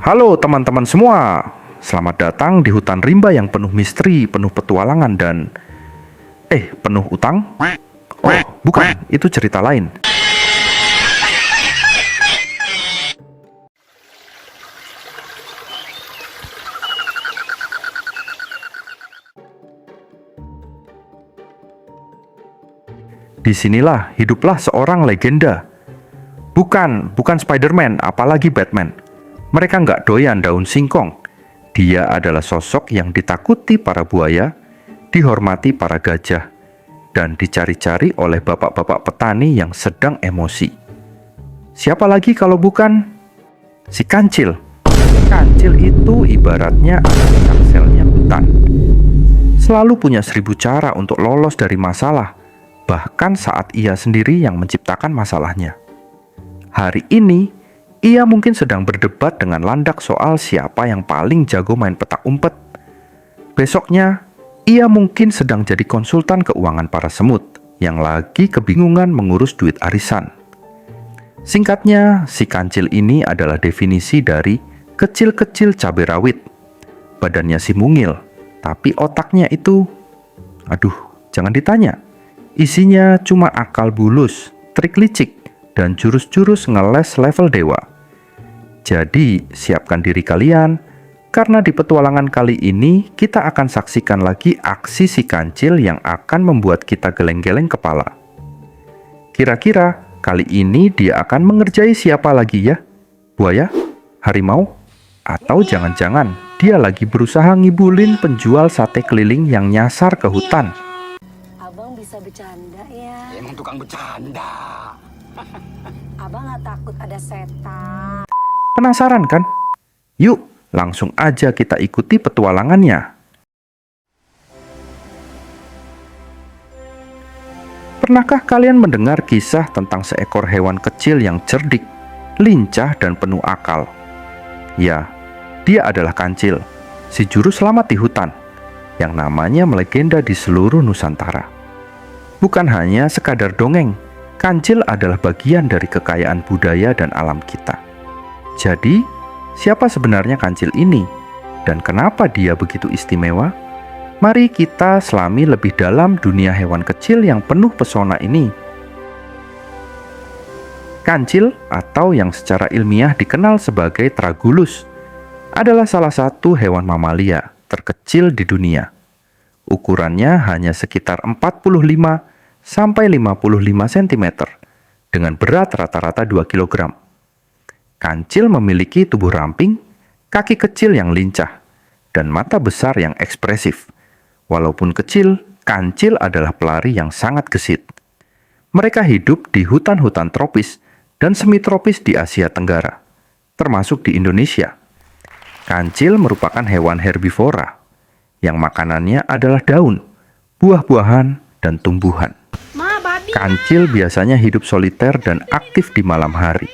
Halo teman-teman semua, selamat datang di hutan rimba yang penuh misteri, penuh petualangan dan penuh utang? Oh, bukan, itu cerita lain. Disinilah hiduplah seorang legenda. Bukan Spider-Man, apalagi Batman. Mereka nggak doyan daun singkong. Dia adalah sosok yang ditakuti para buaya, dihormati para gajah, dan dicari-cari oleh bapak-bapak petani yang sedang emosi. Siapa lagi kalau bukan si Kancil? Kancil itu ibaratnya anak Takselnya hutan. Selalu punya 1000 cara untuk lolos dari masalah, bahkan saat ia sendiri yang menciptakan masalahnya. Hari ini, ia mungkin sedang berdebat dengan landak soal siapa yang paling jago main petak umpet. Besoknya, ia mungkin sedang jadi konsultan keuangan para semut yang lagi kebingungan mengurus duit arisan. Singkatnya, si Kancil ini adalah definisi dari kecil-kecil cabai rawit. Badannya si mungil, tapi otaknya itu, jangan ditanya. Isinya cuma akal bulus, trik licik, dan jurus-jurus ngeles level dewa. Jadi, siapkan diri kalian, karena di petualangan kali ini kita akan saksikan lagi aksi si Kancil yang akan membuat kita geleng-geleng kepala. Kira-kira kali ini dia akan mengerjai siapa lagi ya? Buaya? Harimau? Atau jangan-jangan dia lagi berusaha ngibulin penjual sate keliling yang nyasar ke hutan? Abang bisa bercanda ya? Emang tukang bercanda. Abang gak takut ada setan? Penasaran kan? Yuk, langsung aja kita ikuti petualangannya. Pernahkah kalian mendengar kisah tentang seekor hewan kecil yang cerdik, lincah, dan penuh akal? Ya, dia adalah Kancil, si juru selamat di hutan, yang namanya melegenda di seluruh Nusantara. Bukan hanya sekadar dongeng, Kancil adalah bagian dari kekayaan budaya dan alam kita. Jadi, siapa sebenarnya Kancil ini? Dan kenapa dia begitu istimewa? Mari kita selami lebih dalam dunia hewan kecil yang penuh pesona ini. Kancil, atau yang secara ilmiah dikenal sebagai Tragulus, adalah salah satu hewan mamalia terkecil di dunia. Ukurannya hanya sekitar 45 sampai 55 cm, dengan berat rata-rata 2 kg. Kancil memiliki tubuh ramping, kaki kecil yang lincah, dan mata besar yang ekspresif. Walaupun kecil, Kancil adalah pelari yang sangat gesit. Mereka hidup di hutan-hutan tropis dan semi-tropis di Asia Tenggara, termasuk di Indonesia. Kancil merupakan hewan herbivora, yang makanannya adalah daun, buah-buahan, dan tumbuhan. Kancil biasanya hidup soliter dan aktif di malam hari.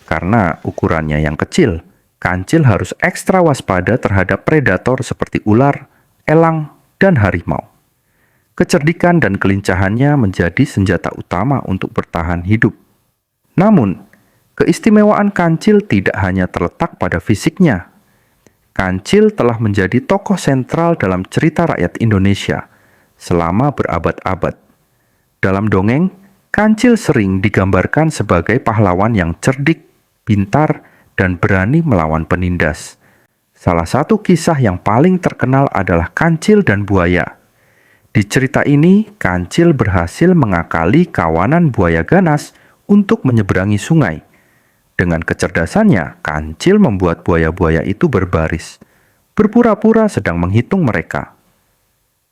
Karena ukurannya yang kecil, Kancil harus ekstra waspada terhadap predator seperti ular, elang, dan harimau. Kecerdikan dan kelincahannya menjadi senjata utama untuk bertahan hidup. Namun, keistimewaan Kancil tidak hanya terletak pada fisiknya. Kancil telah menjadi tokoh sentral dalam cerita rakyat Indonesia selama berabad-abad. Dalam dongeng, Kancil sering digambarkan sebagai pahlawan yang cerdik, pintar, dan berani melawan penindas. Salah satu kisah yang paling terkenal adalah Kancil dan Buaya. Di cerita ini, Kancil berhasil mengakali kawanan buaya ganas untuk menyeberangi sungai. Dengan kecerdasannya, Kancil membuat buaya-buaya itu berbaris, berpura-pura sedang menghitung mereka.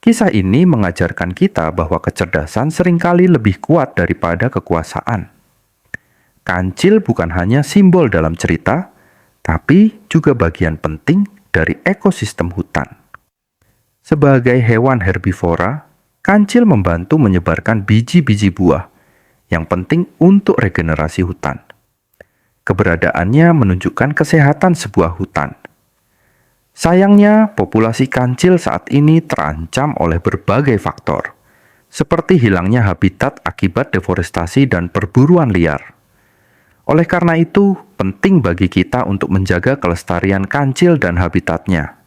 Kisah ini mengajarkan kita bahwa kecerdasan seringkali lebih kuat daripada kekuasaan. Kancil bukan hanya simbol dalam cerita, tapi juga bagian penting dari ekosistem hutan. Sebagai hewan herbivora, Kancil membantu menyebarkan biji-biji buah yang penting untuk regenerasi hutan. Keberadaannya menunjukkan kesehatan sebuah hutan. Sayangnya, populasi Kancil saat ini terancam oleh berbagai faktor, seperti hilangnya habitat akibat deforestasi dan perburuan liar. Oleh karena itu, penting bagi kita untuk menjaga kelestarian kancil dan habitatnya.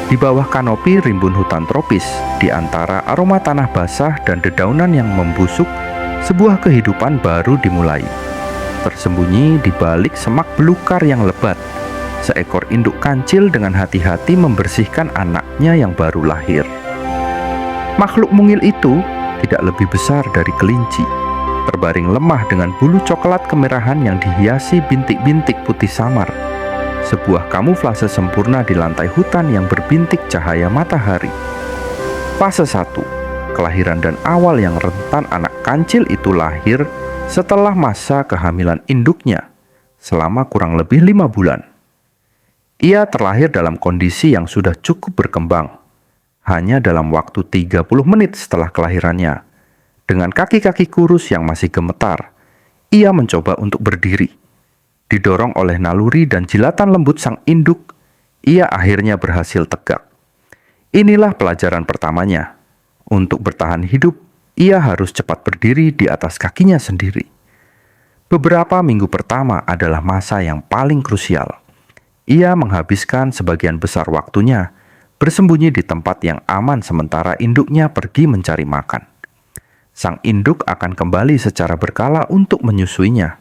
Di bawah kanopi rimbun hutan tropis, di antara aroma tanah basah dan dedaunan yang membusuk, sebuah kehidupan baru dimulai. Tersembunyi di balik semak belukar yang lebat, seekor induk kancil dengan hati-hati membersihkan anaknya yang baru lahir. Makhluk mungil itu tidak lebih besar dari kelinci, terbaring lemah dengan bulu coklat kemerahan yang dihiasi bintik-bintik putih samar. Sebuah kamuflase sempurna di lantai hutan yang berbintik cahaya matahari. Fase 1, kelahiran dan awal yang rentan anak kancil itu lahir setelah masa kehamilan induknya selama kurang lebih 5 bulan. Ia terlahir dalam kondisi yang sudah cukup berkembang. Hanya dalam waktu 30 menit setelah kelahirannya, dengan kaki-kaki kurus yang masih gemetar, ia mencoba untuk berdiri. Didorong oleh naluri dan jilatan lembut sang induk, ia akhirnya berhasil tegak. Inilah pelajaran pertamanya. Untuk bertahan hidup, ia harus cepat berdiri di atas kakinya sendiri. Beberapa minggu pertama adalah masa yang paling krusial. Ia menghabiskan sebagian besar waktunya bersembunyi di tempat yang aman sementara induknya pergi mencari makan. Sang induk akan kembali secara berkala untuk menyusuinya.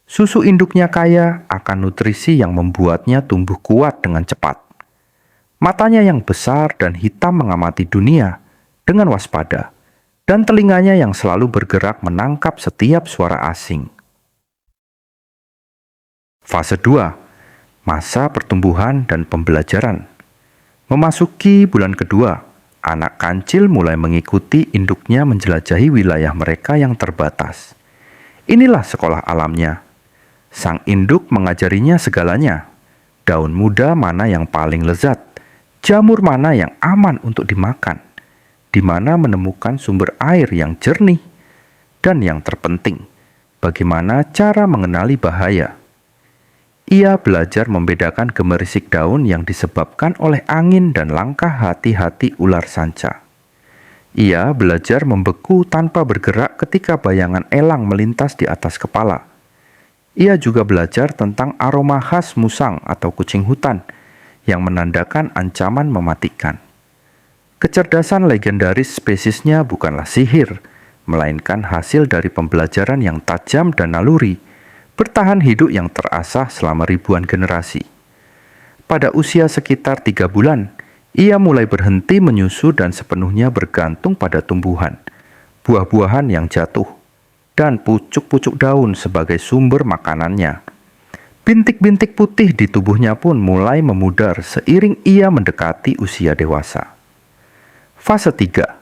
Susu induknya kaya akan nutrisi yang membuatnya tumbuh kuat dengan cepat. Matanya yang besar dan hitam mengamati dunia dengan waspada, dan telinganya yang selalu bergerak menangkap setiap suara asing. Fase 2, masa pertumbuhan dan pembelajaran. Memasuki bulan kedua, anak kancil mulai mengikuti induknya menjelajahi wilayah mereka yang terbatas. Inilah sekolah alamnya. Sang induk mengajarinya segalanya. Daun muda mana yang paling lezat, jamur mana yang aman untuk dimakan, di mana menemukan sumber air yang jernih, dan yang terpenting, bagaimana cara mengenali bahaya. Ia belajar membedakan gemerisik daun yang disebabkan oleh angin dan langkah hati-hati ular sanca. Ia belajar membeku tanpa bergerak ketika bayangan elang melintas di atas kepala. Ia juga belajar tentang aroma khas musang atau kucing hutan yang menandakan ancaman mematikan. Kecerdasan legendaris spesiesnya bukanlah sihir, melainkan hasil dari pembelajaran yang tajam dan naluri, bertahan hidup yang terasah selama ribuan generasi. Pada usia sekitar 3 bulan, ia mulai berhenti menyusu dan sepenuhnya bergantung pada tumbuhan, buah-buahan yang jatuh, dan pucuk-pucuk daun sebagai sumber makanannya. Bintik-bintik putih di tubuhnya pun mulai memudar seiring ia mendekati usia dewasa. Fase 3,